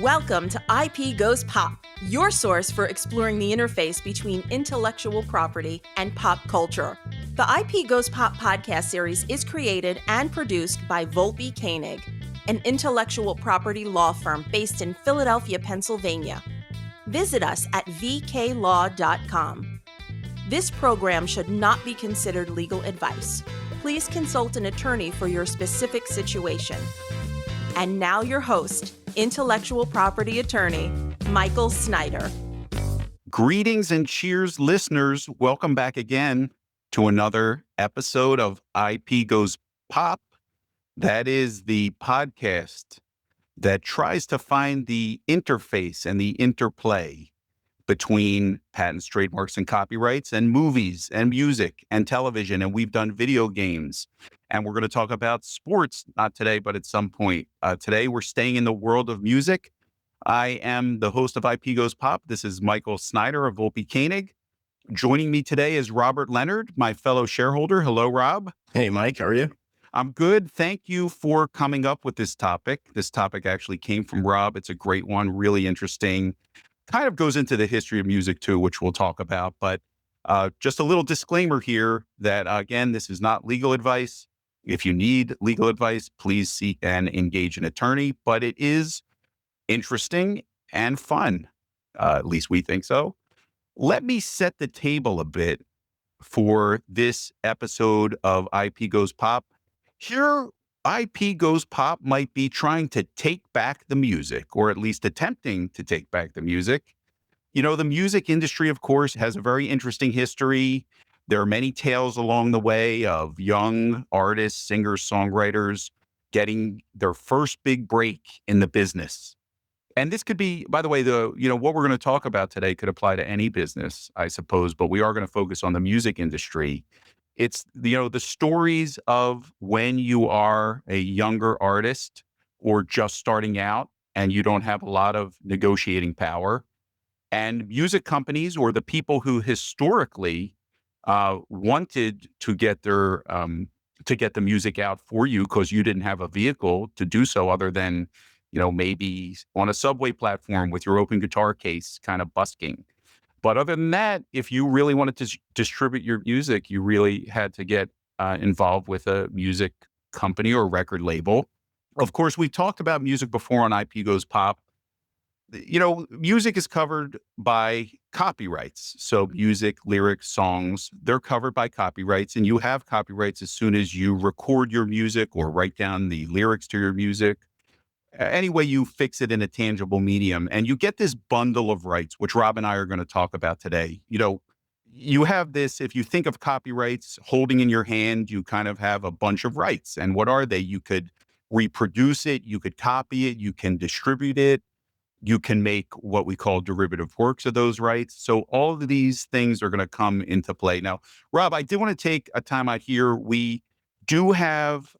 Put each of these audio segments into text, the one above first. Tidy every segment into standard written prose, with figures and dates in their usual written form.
Welcome to IP Goes Pop, your source for exploring the interface between intellectual property and pop culture. The IP Goes Pop podcast series is created and produced by Volpe Koenig, an intellectual property law firm based in Philadelphia, Pennsylvania. Visit us at vklaw.com. This program should not be considered legal advice. Please consult an attorney for your specific situation. And now your host, intellectual property attorney, Michael Snyder. Greetings and cheers, listeners. Welcome back again to another episode of IP Goes Pop. That is the podcast that tries to find the interface and the interplay between patents, trademarks, and copyrights, and movies and music and television. And we've done video games. And we're going to talk about sports, not today, but at some point. Today, we're staying in the world of music. I am the host of IP Goes Pop. This is Michael Snyder of Volpe Koenig. Joining me today is Robert Leonard, my fellow shareholder. Hello, Rob. Hey, Mike. How are you? I'm good. Thank you for coming up with this topic. This topic actually came from Rob. It's a great one, really interesting. Kind of goes into the history of music, too, which we'll talk about. But just a little disclaimer here that, again, this is not legal advice. If you need legal advice, please seek and engage an attorney. But it is interesting and fun. At least we think so. Let me set the table a bit for this episode of IP Goes Pop. Here, IP Goes Pop might be trying to take back the music, or at least attempting to take back the music. You know, the music industry, of course, has a very interesting history. There are many tales along the way of young artists, singers, songwriters getting their first big break in the business. And this could be, by the way, what we're going to talk about today could apply to any business, I suppose, but we are going to focus on the music industry. It's, the stories of when you are a younger artist or just starting out and you don't have a lot of negotiating power. And music companies, or the people who historically wanted to get their to get the music out for you because you didn't have a vehicle to do so other than, maybe on a subway platform with your open guitar case kind of busking. But other than that, if you really wanted to distribute your music, you really had to get involved with a music company or record label. Of course, we've talked about music before on IP Goes Pop. Music is covered by copyrights. So music, lyrics, songs, they're covered by copyrights. And you have copyrights as soon as you record your music or write down the lyrics to your music. Any way you fix it in a tangible medium. And you get this bundle of rights, which Rob and I are going to talk about today. You have this, if you think of copyrights holding in your hand, you kind of have a bunch of rights. And what are they? You could reproduce it, you could copy it, you can distribute it. You can make what we call derivative works of those rights. So all of these things are going to come into play. Now, Rob, I did want to take a time out here. We do have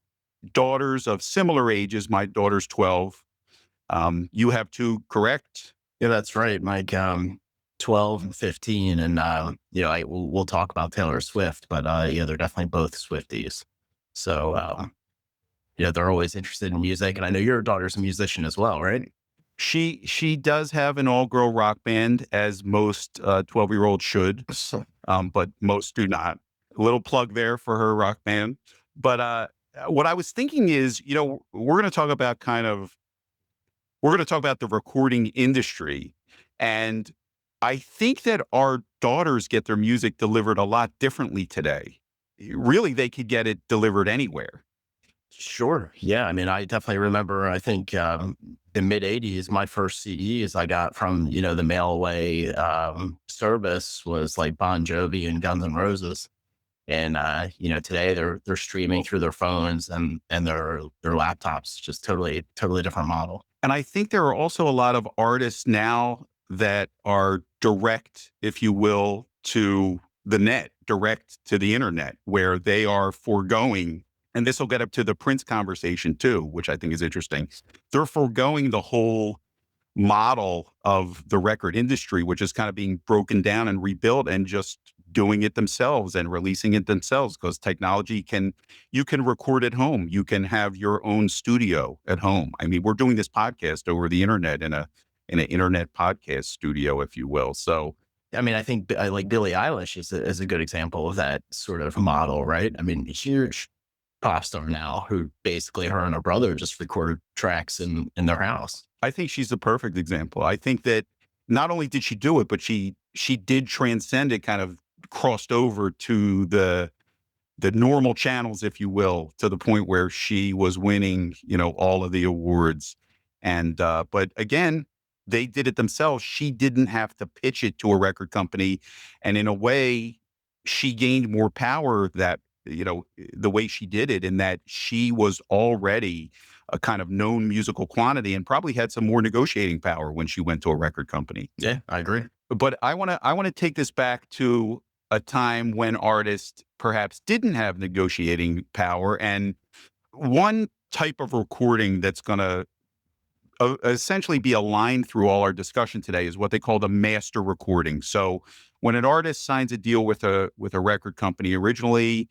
daughters of similar ages. My daughter's 12. You have two, correct? Yeah, that's right, Mike. 12 and 15. And, we'll talk about Taylor Swift, but they're definitely both Swifties. So, they're always interested in music. And I know your daughter's a musician as well, right? She does have an all-girl rock band, as most 12-year-olds should, but most do not. A little plug there for her rock band. But what I was thinking is, we're going to talk about the recording industry, and I think that our daughters get their music delivered a lot differently today. Really, they could get it delivered anywhere. Sure. Yeah. I mean, I definitely remember, I think in mid 80s, my first CDs I got from, the mail away service was like Bon Jovi and Guns N' Roses. And, today they're streaming through their phones and their laptops, just totally different model. And I think there are also a lot of artists now that are direct, if you will, to the net, direct to the internet, where they are foregoing. And this will get up to the Prince conversation too, which I think is interesting. They're foregoing the whole model of the record industry, which is kind of being broken down and rebuilt, and just doing it themselves and releasing it themselves, because you can record at home. You can have your own studio at home. I mean, we're doing this podcast over the internet in an internet podcast studio, if you will. So I mean, I think like Billie Eilish is a good example of that sort of model, right? I mean, huge pop star now who basically her and her brother just recorded tracks in their house. I think she's the perfect example. I think that not only did she do it, but she did transcend it, kind of crossed over to the normal channels, if you will, to the point where she was winning, all of the awards. And but again, they did it themselves. She didn't have to pitch it to a record company, and in a way, she gained more power that the way she did it, in that she was already a kind of known musical quantity and probably had some more negotiating power when she went to a record company. Yeah, I agree. But I want to take this back to a time when artists perhaps didn't have negotiating power, and one type of recording that's going to essentially be a line through all our discussion today is what they call the master recording. So when an artist signs a deal with a record company, originally,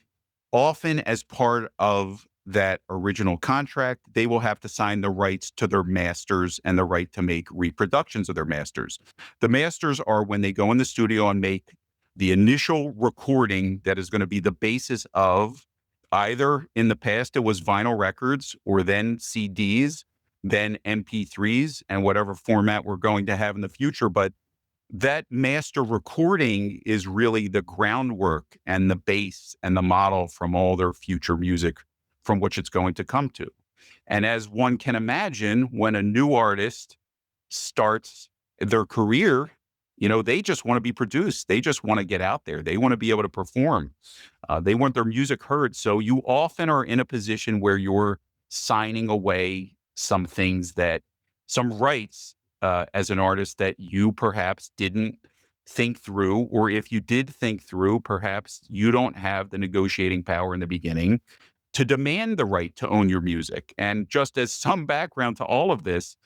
often as part of that original contract, they will have to sign the rights to their masters and the right to make reproductions of their masters. The masters are when they go in the studio and make the initial recording that is going to be the basis of, either in the past it was vinyl records, or then CDs, then MP3s, and whatever format we're going to have in the future. But that master recording is really the groundwork and the base and the model from all their future music from which it's going to come to. And as one can imagine, when a new artist starts their career, they just want to be produced. They just want to get out there. They want to be able to perform. They want their music heard. So you often are in a position where you're signing away some things, some rights, as an artist, that you perhaps didn't think through, or if you did think through, perhaps you don't have the negotiating power in the beginning to demand the right to own your music. And just as some background to all of this,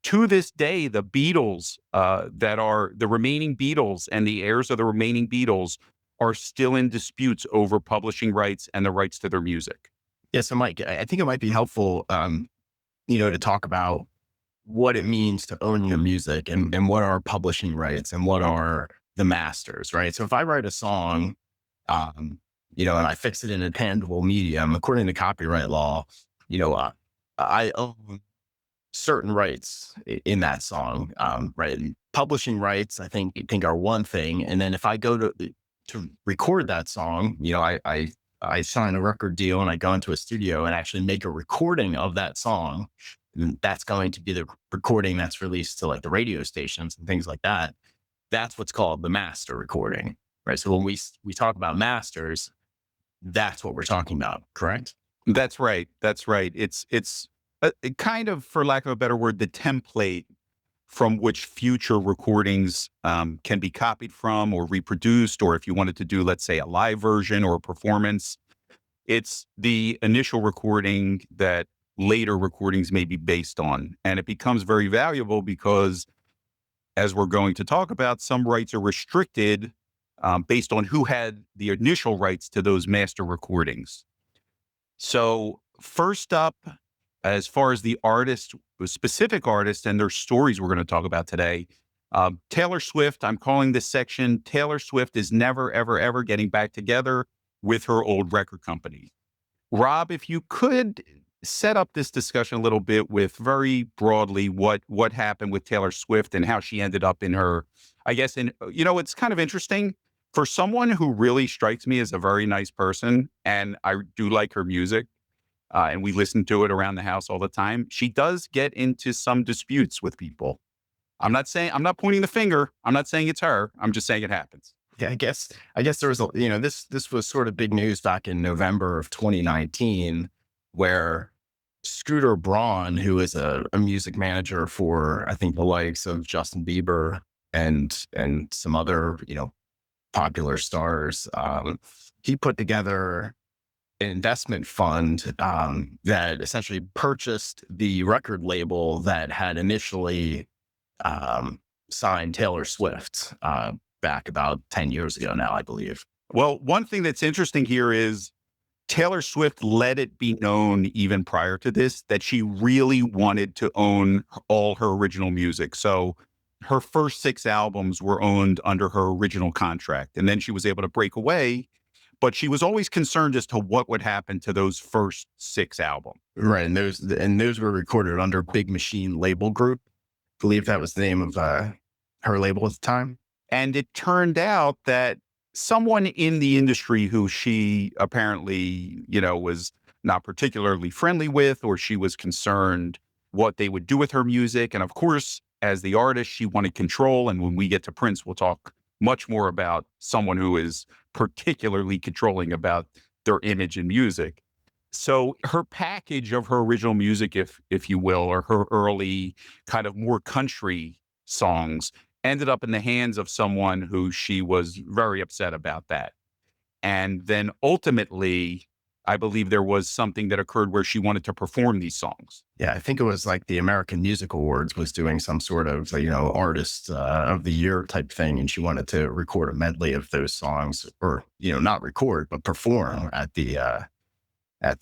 to this day, the Beatles, that are the remaining Beatles and the heirs of the remaining Beatles, are still in disputes over publishing rights and the rights to their music. Yeah. So Mike, I think it might be helpful, to talk about what it means to own your music, and what are publishing rights and what are the masters, right? So if I write a song, and I fix it in a tangible medium, according to copyright law, I own certain rights in that song, right? And publishing rights, I think are one thing. And then if I go to record that song, I sign a record deal and I go into a studio and actually make a recording of that song. And that's going to be the recording that's released to like the radio stations and things like that. That's what's called the master recording, right? So when we talk about masters, that's what we're talking about, correct? That's right. That's right. It's it kind of, for lack of a better word, the template from which future recordings can be copied from or reproduced, or if you wanted to do, let's say, a live version or a performance, it's the initial recording that later recordings may be based on. And it becomes very valuable because, as we're going to talk about, some rights are restricted based on who had the initial rights to those master recordings. So first up, as far as the specific artists and their stories we're going to talk about today, Taylor Swift, I'm calling this section, Taylor Swift is never, ever, ever getting back together with her old record company. Rob, if you could set up this discussion a little bit with, very broadly, what happened with Taylor Swift and how she ended up in her, I guess, it's kind of interesting. For someone who really strikes me as a very nice person, and I do like her music, and we listen to it around the house all the time, she does get into some disputes with people. I'm not pointing the finger. I'm not saying it's her. I'm just saying it happens. Yeah, I guess there was this was sort of big news back in November of 2019, where Scooter Braun, who is a music manager for, I think, the likes of Justin Bieber and some other, popular stars, he put together an investment fund that essentially purchased the record label that had initially signed Taylor Swift back about 10 years ago now, I believe. Well, one thing that's interesting here is Taylor Swift let it be known even prior to this that she really wanted to own all her original music. So her first 6 albums were owned under her original contract. And then she was able to break away, but she was always concerned as to what would happen to those first 6 albums. Right. And those were recorded under Big Machine Label Group. I believe that was the name of her label at the time. And it turned out that someone in the industry who she apparently, was not particularly friendly with, or she was concerned what they would do with her music. And of course, as the artist, she wanted control. And when we get to Prince, we'll talk much more about someone who is particularly controlling about their image in music. So her package of her original music, if you will, or her early kind of more country songs, ended up in the hands of someone who she was very upset about that. And then ultimately, I believe there was something that occurred where she wanted to perform these songs. Yeah, I think it was like the American Music Awards was doing some sort of, artist of the year type thing. And she wanted to record a medley of those songs, or, not record, but perform at the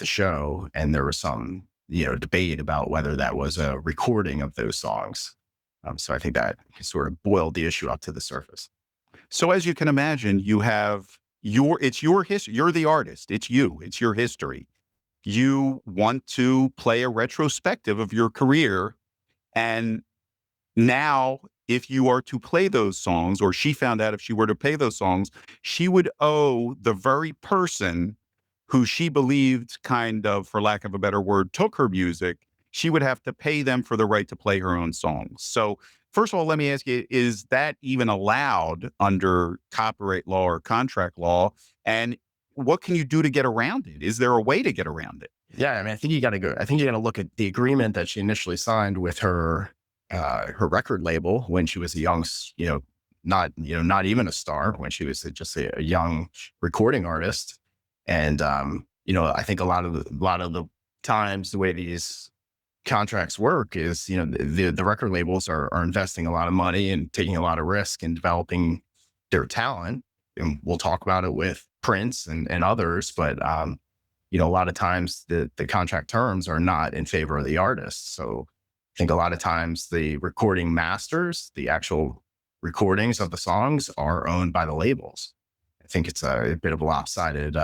show. And there was some, debate about whether that was a recording of those songs. So I think that sort of boiled the issue up to the surface. So as you can imagine, you have it's your history. You're the artist. It's you. It's your history. You want to play a retrospective of your career. And now, if you are to play those songs, or she found out if she were to play those songs, she would owe the very person who she believed kind of, for lack of a better word, took her music. She would have to pay them for the right to play her own songs. So first of all, let me ask you, is that even allowed under copyright law or contract law? And what can you do to get around it? Is there a way to get around it? Yeah, I mean, I think you got to look at the agreement that she initially signed with her record label when she was a young, not even a star, when she was just a young recording artist. And I think a lot of the times the way these contracts work is, the record labels are investing a lot of money and taking a lot of risk in developing their talent. And we'll talk about it with Prince and others, but a lot of times the contract terms are not in favor of the artist. So I think a lot of times the recording masters, the actual recordings of the songs, are owned by the labels. I think it's a bit of a lopsided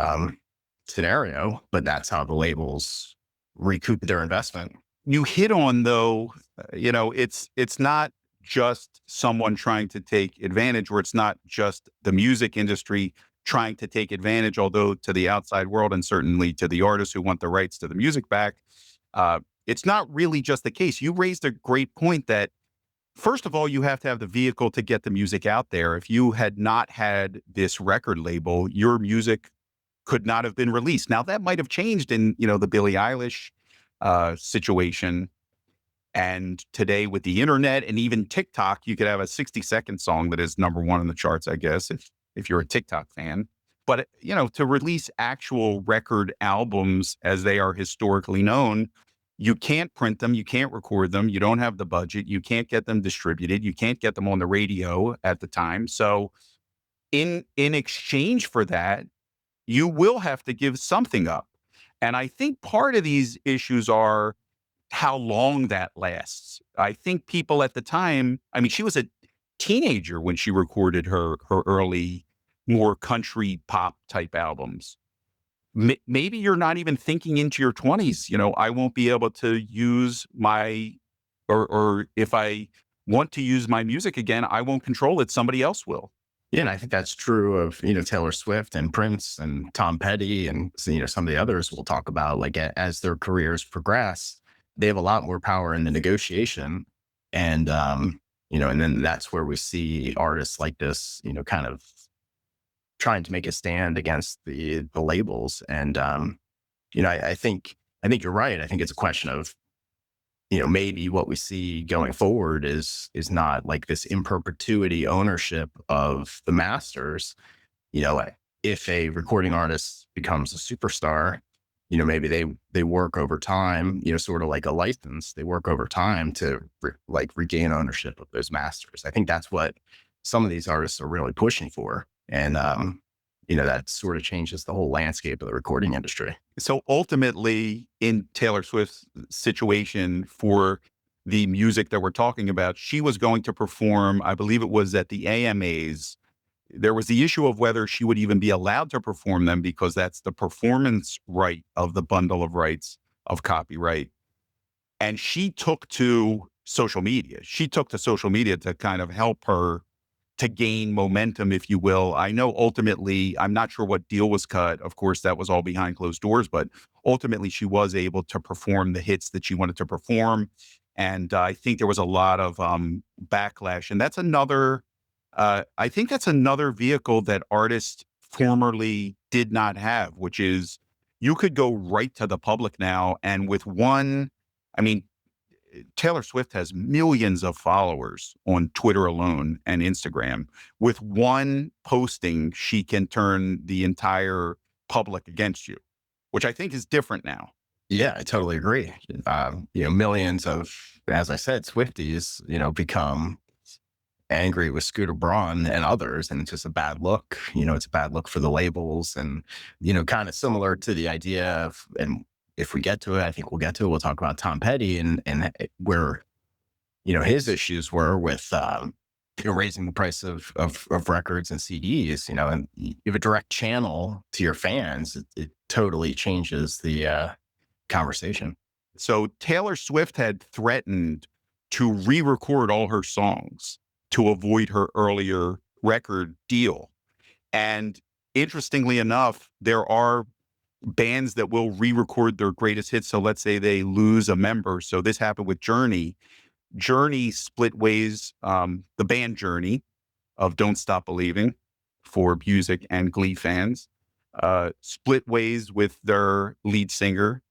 scenario, but that's how the labels recoup their investment. You hit on, though, it's not just someone trying to take advantage, or it's not just the music industry trying to take advantage, although to the outside world and certainly to the artists who want the rights to the music back, it's not really just the case. You raised a great point that, first of all, you have to have the vehicle to get the music out there. If you had not had this record label, your music could not have been released. Now, that might have changed in, the Billie Eilish situation. And today with the internet and even TikTok, you could have a 60-second song that is #1 in the charts, I guess, if you're a TikTok fan. But, to release actual record albums as they are historically known, you can't print them, you can't record them, you don't have the budget, you can't get them distributed, you can't get them on the radio at the time. So in exchange for that, you will have to give something up. And I think part of these issues are how long that lasts. I think people at the time, I mean, she was a teenager when she recorded her early, more country pop type albums. Maybe you're not even thinking into your 20s, I won't be able to use or if I want to use my music again, I won't control it. Somebody else will. Yeah, and I think that's true of, Taylor Swift and Prince and Tom Petty and, some of the others we'll talk about. Like, as their careers progress, they have a lot more power in the negotiation. And, and then that's where we see artists like this, kind of trying to make a stand against the labels. And, I think you're right. I think it's a question of, maybe what we see going forward is not like this in perpetuity ownership of the masters. If a recording artist becomes a superstar, maybe they work over time, sort of like a license. They work over time to regain ownership of those masters. I think that's what some of these artists are really pushing for. And, that sort of changes the whole landscape of the recording industry. So ultimately, in Taylor Swift's situation for the music that we're talking about, she was going to perform, I believe it was at the AMAs. There was the issue of whether she would even be allowed to perform them because that's the performance right of the bundle of rights of copyright. And she took to social media. She took to social media to kind of help her to gain momentum, if you will. I know ultimately, I'm not sure what deal was cut. Of course, that was all behind closed doors, but ultimately she was able to perform the hits that she wanted to perform. And I think there was a lot of backlash. And I think that's another vehicle that artists formerly did not have, which is you could go right to the public now. And with I mean, Taylor Swift has millions of followers on Twitter alone and Instagram. With one posting, she can turn the entire public against you, which I think is different now. Yeah, I totally agree. Millions of, as I said, Swifties, become angry with Scooter Braun and others, and it's just a bad look. It's a bad look for the labels, and kind of similar to the idea of, and if we get to it, I think we'll get to it. We'll talk about Tom Petty and where his issues were with raising the price of records and CDs. And you have a direct channel to your fans. It totally changes the conversation. So Taylor Swift had threatened to re-record all her songs to avoid her earlier record deal. And interestingly enough, there are bands that will re-record their greatest hits. So let's say they lose a member. So this happened with Journey. Journey split ways, the band Journey of Don't Stop Believing for music and Glee fans, split ways with their lead singer,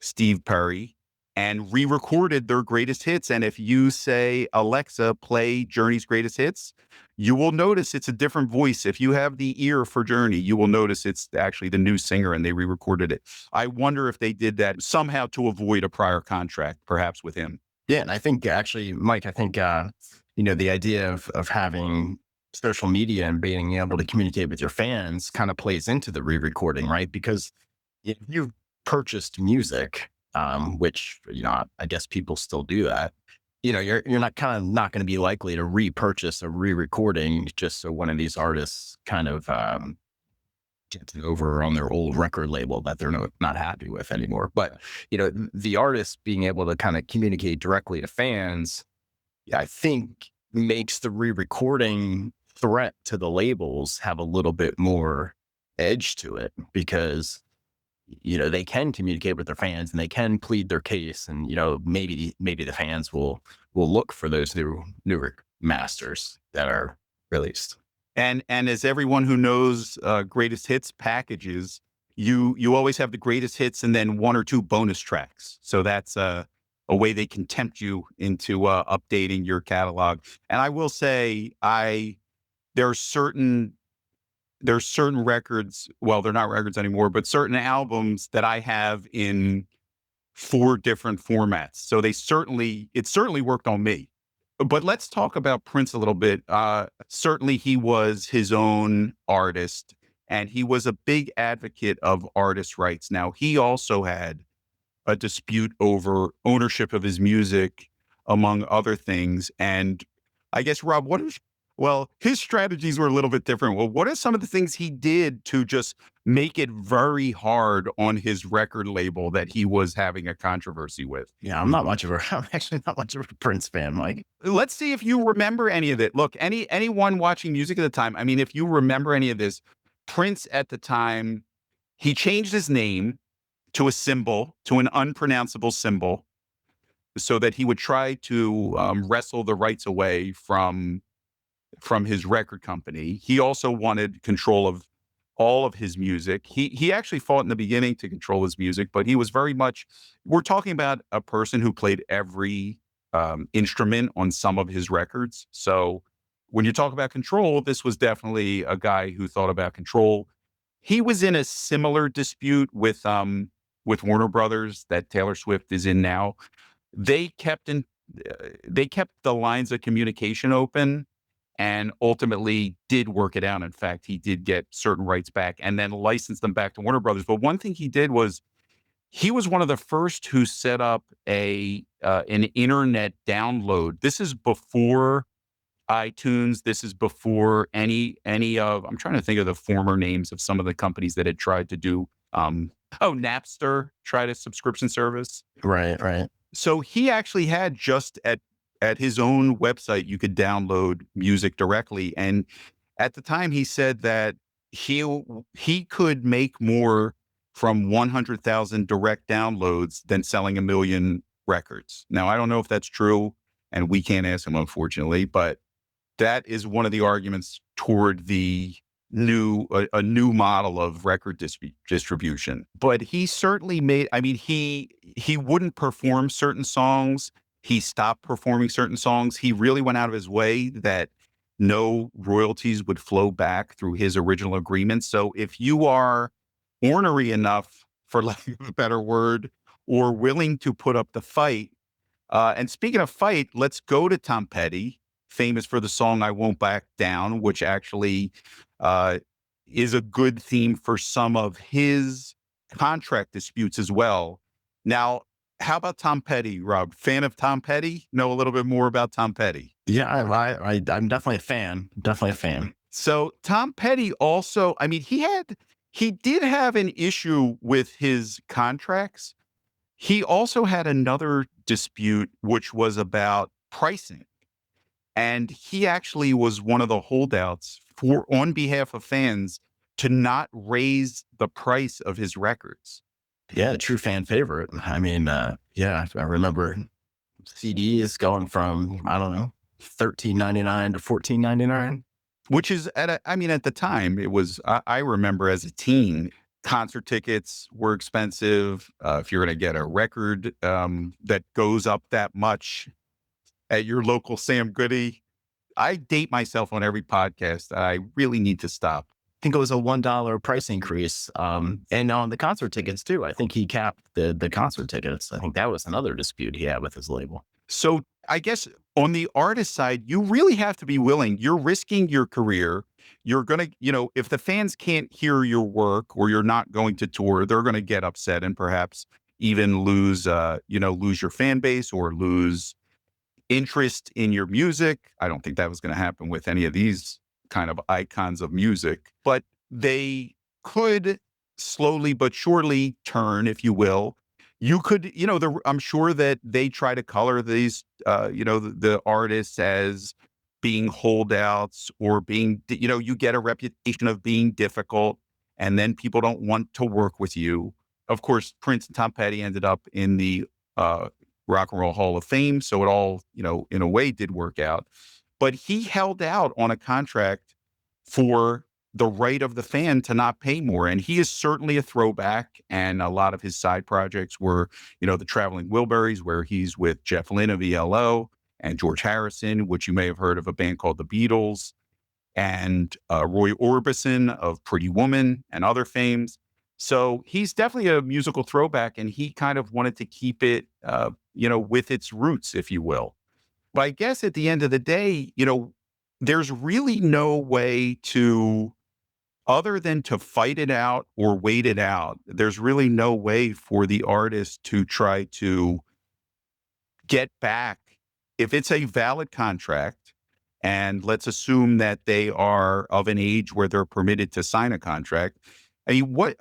Steve Perry, and re-recorded their greatest hits. And if you say, Alexa, play Journey's greatest hits, you will notice it's a different voice. If you have the ear for Journey, you will notice it's actually the new singer and they re-recorded it. I wonder if they did that somehow to avoid a prior contract, perhaps with him. Yeah. And I think actually, Mike, the idea of having social media and being able to communicate with your fans kind of plays into the re-recording, right? Because if you've purchased music, which, I guess people still do that, you're not going to be likely to repurchase a re-recording just so one of these artists kind of gets it over on their old record label that they're not happy with anymore. But, the artist being able to kind of communicate directly to fans, I think makes the re-recording threat to the labels have a little bit more edge to it, because they can communicate with their fans and they can plead their case, and maybe the fans will look for those newer masters that are released. And as everyone who knows greatest hits packages, you always have the greatest hits and then one or two bonus tracks. So that's a way they can tempt you into updating your catalog. And I will say, there's certain records, well, they're not records anymore, but certain albums that I have in 4 different formats. So it certainly worked on me. But let's talk about Prince a little bit. Certainly he was his own artist and he was a big advocate of artist rights. Now, he also had a dispute over ownership of his music, among other things. And I guess, Rob, his strategies were a little bit different. Well, what are some of the things he did to just make it very hard on his record label that he was having a controversy with? Yeah, I'm actually not much of a Prince fan, Mike. Let's see if you remember any of it. Look, anyone watching music at the time, I mean, if you remember any of this, Prince at the time, he changed his name to a symbol, to an unpronounceable symbol, so that he would try to wrestle the rights away from his record company. He also wanted control of all of his music. He actually fought in the beginning to control his music, but he was very much, we're talking about a person who played every instrument on some of his records. So when you talk about control, this was definitely a guy who thought about control. He was in a similar dispute with Warner Brothers that Taylor Swift is in now. They kept the lines of communication open. and ultimately did work it out. In fact, he did get certain rights back and then licensed them back to Warner Brothers. But one thing he did was he was one of the first who set up an internet download. This is before iTunes. This is before any of, I'm trying to think of the former names of some of the companies that had tried to do Napster tried a subscription service. Right, right. So he actually had just at his own website, you could download music directly. And at the time he said that he could make more from 100,000 direct downloads than selling 1 million records. Now, I don't know if that's true, and we can't ask him, unfortunately, but that is one of the arguments toward the a new model of record distribution. But he certainly made, I mean, he wouldn't perform certain songs. He stopped performing certain songs. He really went out of his way that no royalties would flow back through his original agreement. So if you are ornery enough, for lack of a better word, or willing to put up the fight, and speaking of fight, let's go to Tom Petty, famous for the song "I Won't Back Down," which actually is a good theme for some of his contract disputes as well. Now, how about Tom Petty, Rob? Fan of Tom Petty? Know a little bit more about Tom Petty? Yeah, I'm definitely a fan. Definitely a fan. So Tom Petty also, I mean, he did have an issue with his contracts. He also had another dispute, which was about pricing. And he actually was one of the holdouts on behalf of fans to not raise the price of his records. Yeah, true fan favorite. I mean, yeah, I remember CDs going from, I don't know, $13.99 to $14.99. Which is at the time it was, I remember as a teen, concert tickets were expensive. If you're going to get a record that goes up that much at your local Sam Goody, I date myself on every podcast. I really need to stop. I think it was a $1 price increase. And on the concert tickets too. I think he capped the concert tickets. I think that was another dispute he had with his label. So I guess on the artist side, you really have to be willing. You're risking your career. You're going to, if the fans can't hear your work or you're not going to tour, they're going to get upset and perhaps even lose your fan base or lose interest in your music. I don't think that was going to happen with any of these kind of icons of music, but they could slowly but surely turn, if you will. You could, I'm sure that they try to color these, the artists as being holdouts or being, you get a reputation of being difficult and then people don't want to work with you. Of course, Prince and Tom Petty ended up in the Rock and Roll Hall of Fame. So it all, in a way did work out. But he held out on a contract for the right of the fan to not pay more. And he is certainly a throwback. And a lot of his side projects were, the Traveling Wilburys, where he's with Jeff Lynne of ELO and George Harrison, which you may have heard of a band called the Beatles, and Roy Orbison of Pretty Woman and other fames. So he's definitely a musical throwback, and he kind of wanted to keep it, with its roots, if you will. But I guess at the end of the day, there's really no way to, other than to fight it out or wait it out, there's really no way for the artist to try to get back. If it's a valid contract, and let's assume that they are of an age where they're permitted to sign a contract, I mean, what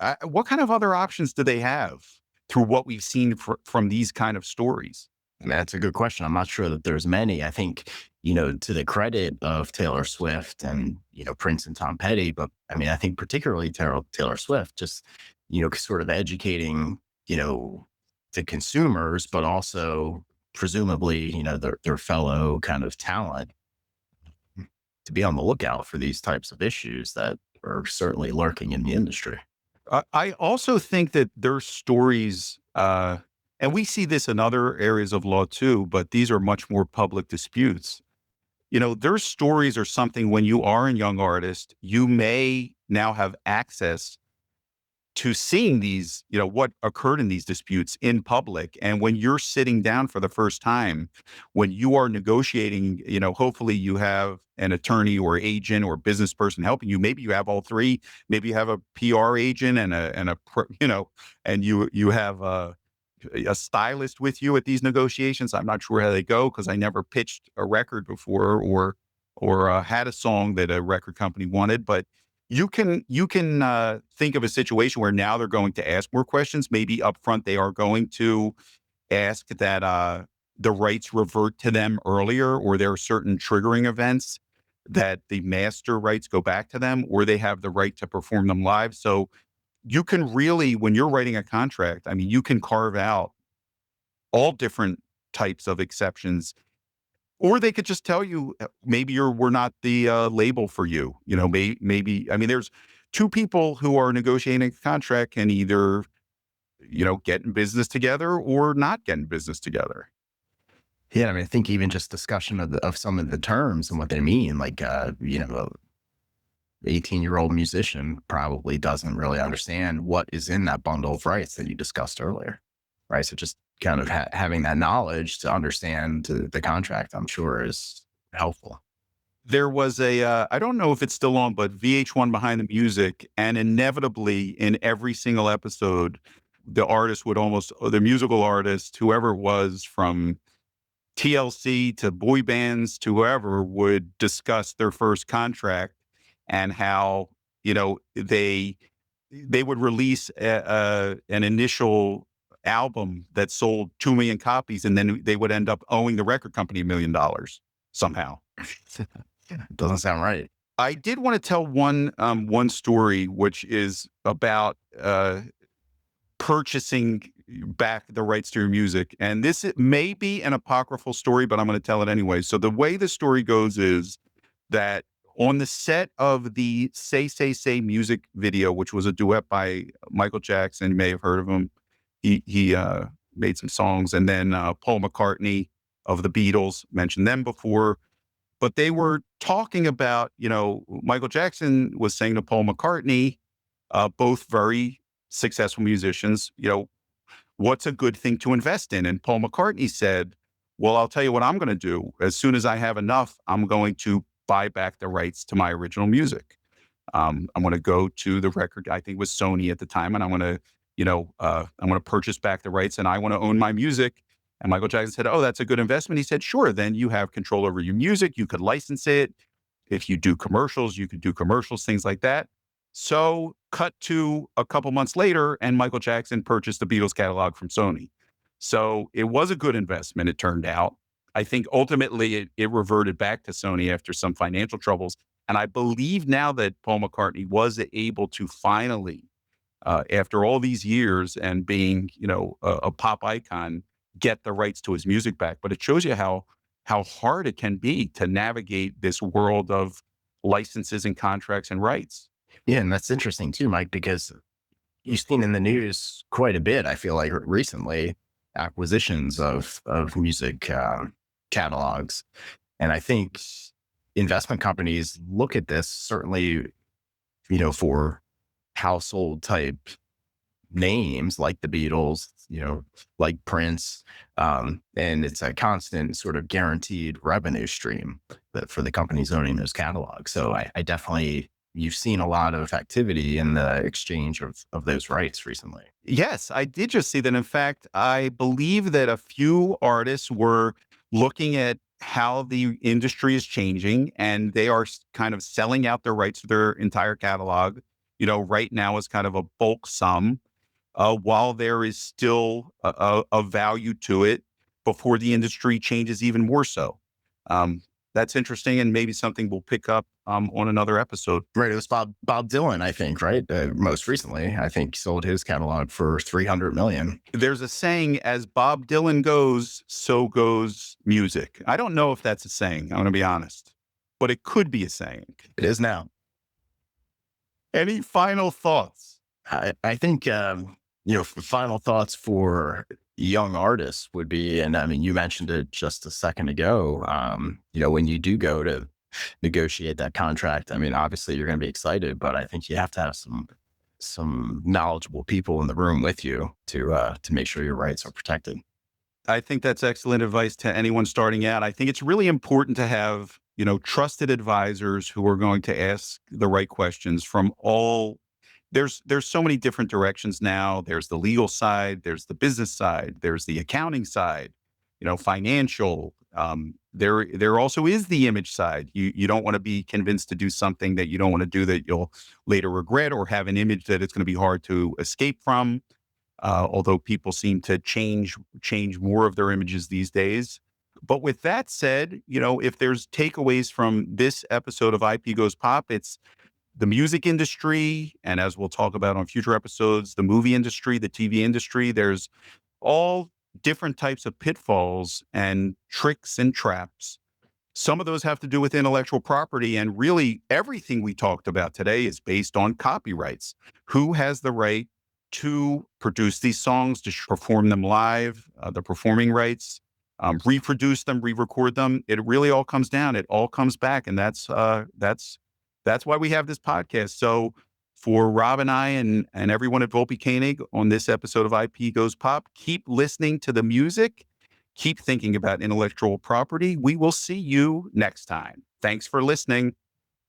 kind of other options do they have through what we've seen from these kind of stories? That's a good question. I'm not sure that there's many. I think, to the credit of Taylor Swift and, Prince and Tom Petty, but I mean, I think particularly Taylor Swift, just, sort of educating, the consumers, but also presumably, their fellow kind of talent to be on the lookout for these types of issues that are certainly lurking in the industry. I also think that their stories, and we see this in other areas of law too, but these are much more public disputes. Their stories are something when you are a young artist, you may now have access to seeing these, what occurred in these disputes in public. And when you're sitting down for the first time, when you are negotiating, hopefully you have an attorney or agent or business person helping you. Maybe you have all three. Maybe you have a PR agent and you have a stylist with you at these negotiations. I'm not sure how they go because I never pitched a record before or had a song that a record company wanted, but you can think of a situation where now they're going to ask more questions. Maybe up front they are going to ask that the rights revert to them earlier, or there are certain triggering events that the master rights go back to them, or they have the right to perform them live. So you can really, when you're writing a contract, I mean, you can carve out all different types of exceptions, or they could just tell you, maybe we're not the label for you. Maybe, I mean, there's two people who are negotiating a contract can either, get in business together or not get in business together. Yeah, I mean, I think even just discussion of some of the terms and what they mean, like, 18-year-old musician probably doesn't really understand what is in that bundle of rights that you discussed earlier, right? So just kind of having that knowledge to understand the contract, I'm sure, is helpful. There was I don't know if it's still on, but VH1 Behind the Music, and inevitably in every single episode, the musical artist, whoever it was, from TLC to boy bands to whoever, would discuss their first contract and how, they would release an initial album that sold 2 million copies, and then they would end up owing the record company $1 million somehow. Doesn't sound right. I did want to tell one story, which is about purchasing back the rights to your music. And this may be an apocryphal story, but I'm going to tell it anyway. So the way the story goes is that on the set of the Say, Say, Say music video, which was a duet by Michael Jackson, you may have heard of him. He made some songs. And then Paul McCartney of the Beatles, mentioned them before. But they were talking about, Michael Jackson was saying to Paul McCartney, both very successful musicians, what's a good thing to invest in? And Paul McCartney said, well, I'll tell you what I'm going to do. As soon as I have enough, I'm going to buy back the rights to my original music. I'm going to go to the record, I think it was Sony at the time, and I'm going to, I'm going to purchase back the rights, and I want to own my music. And Michael Jackson said, oh, that's a good investment. He said, sure, then you have control over your music. You could license it. If you do commercials, you could do commercials, things like that. So cut to a couple months later, and Michael Jackson purchased the Beatles catalog from Sony. So it was a good investment, it turned out. I think ultimately it reverted back to Sony after some financial troubles. And I believe now that Paul McCartney was able to finally, after all these years and being, a pop icon, get the rights to his music back. But it shows you how hard it can be to navigate this world of licenses and contracts and rights. Yeah, and that's interesting too, Mike, because you've seen in the news quite a bit, I feel like recently, acquisitions of music catalogs. And I think investment companies look at this certainly, for household type names like the Beatles, like Prince, and it's a constant sort of guaranteed revenue stream for the companies owning those catalogs. So I definitely, you've seen a lot of activity in the exchange of those rights recently. Yes, I did just see that. In fact, I believe that a few artists were looking at how the industry is changing, and they are kind of selling out their rights to their entire catalog, right now as kind of a bulk sum, while there is still a value to it before the industry changes even more so. That's interesting, and maybe something we'll pick up on another episode. Right. It was Bob Dylan, I think, right? Most recently, I think sold his catalog for $300 million. There's a saying, as Bob Dylan goes, so goes music. I don't know if that's a saying, I'm going to be honest, but it could be a saying. It is now. Any final thoughts? I think, final thoughts for young artists would be, and I mean, you mentioned it just a second ago, when you do go to negotiate that contract, I mean, obviously you're going to be excited, but I think you have to have some knowledgeable people in the room with you to make sure your rights are protected. I think that's excellent advice to anyone starting out. I think it's really important to have, trusted advisors who are going to ask the right questions from all. There's so many different directions now. There's the legal side, there's the business side, there's the accounting side, financial. There also is the image side. You don't want to be convinced to do something that you don't want to do that you'll later regret, or have an image that it's going to be hard to escape from. Although people seem to change more of their images these days. But with that said, if there's takeaways from this episode of IP Goes Pop, it's the music industry, and as we'll talk about on future episodes, the movie industry, the TV industry. There's all different types of pitfalls and tricks and traps. Some of those have to do with intellectual property, and really everything we talked about today is based on copyrights. Who has the right to produce these songs, to perform them live, the performing rights, reproduce them, re-record them? It really all comes down. It all comes back, and that's why we have this podcast. So for Rob and I and everyone at Volpe Koenig on this episode of IP Goes Pop, keep listening to the music. Keep thinking about intellectual property. We will see you next time. Thanks for listening.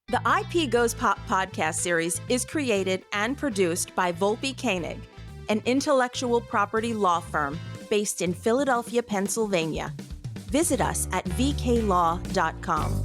The IP Goes Pop podcast series is created and produced by Volpe Koenig, an intellectual property law firm based in Philadelphia, Pennsylvania. Visit us at vklaw.com.